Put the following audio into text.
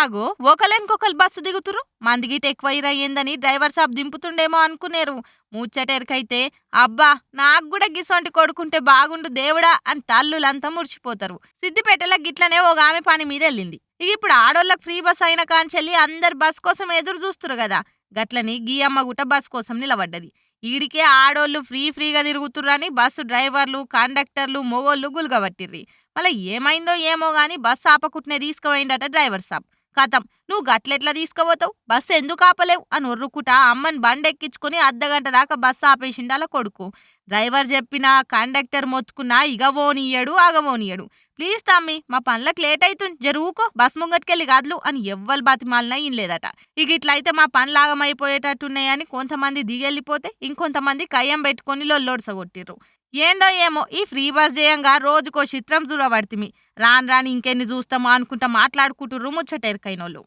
ఆగో ఒకలెనుకొకలు bus దిగుతురు. మందిగీట ఎక్కువయ్యిందని driver సాబ్ దింపుతుండేమో అనుకునేరు. ముచ్చటెరకైతే అబ్బా నాకు కూడా గిసొంటి కొడుకుంటే బాగుండు దేవుడా అని తల్లులంతా మురిచిపోతారు. సిద్దిపేటలో గిట్లనే ఒక ఆమె పని మీద వెళ్ళింది. ఇక ఇప్పుడు ఆడోళ్ళకి ఫ్రీ బస్ అయిన కాంచెల్లి అందరు బస్ కోసం ఎదురు చూస్తురు కదా. గట్లని గీ అమ్మ గుట్ట బస్ కోసం నిలబడ్డది. ఈడికే ఆడోళ్ళు ఫ్రీగా తిరుగుతుర్రని బస్సు డ్రైవర్లు కండక్టర్లు మొగోళ్ళు గుల్గబట్టిర్రి. మళ్ళీ ఏమైందో ఏమో గాని బస్సు ఆపకుట్నే తీసుకుపోయిందట డ్రైవర్ సాబ్. కథం నువ్వు గట్లెట్లా తీసుకుపోతావు, బస్సు ఎందుకు ఆపలేవు అని ఒర్రుకుట అమ్మని బండెక్కించుకుని అర్ధగంట దాకా బస్సు ఆపేసిండాల కొడుకు. డ్రైవర్ చెప్పినా కండక్టర్ మొత్తుకున్నా ఇగవోనియ్యడు ఆగవోనియ్యడు. ప్లీజ్ తమ్మి మా పనులకు లేట్ అవుతుంది జరువుకో బస్ ముంగట్కెళ్ళి కదలు అని ఎవ్వరు బతిమాలినా ఇన్లేదట. ఇక ఇట్లయితే మా పనులు ఆగమైపోయేటట్టున్నాయని కొంతమంది దిగెళ్ళిపోతే ఇంకొంతమంది కయ్యం పెట్టుకొని లొల్లోడ్సగొట్టిర్రు. ఏందో ఏమో ఈ ఫ్రీ బస్ చేయంగా రోజుకో చిత్రం చూడబడితిమి. రాను రాని ఇంకెన్ని చూస్తామో అనుకుంటా మాట్లాడుకుంటుర్రు ముచ్చటెరకైనోళ్ళు.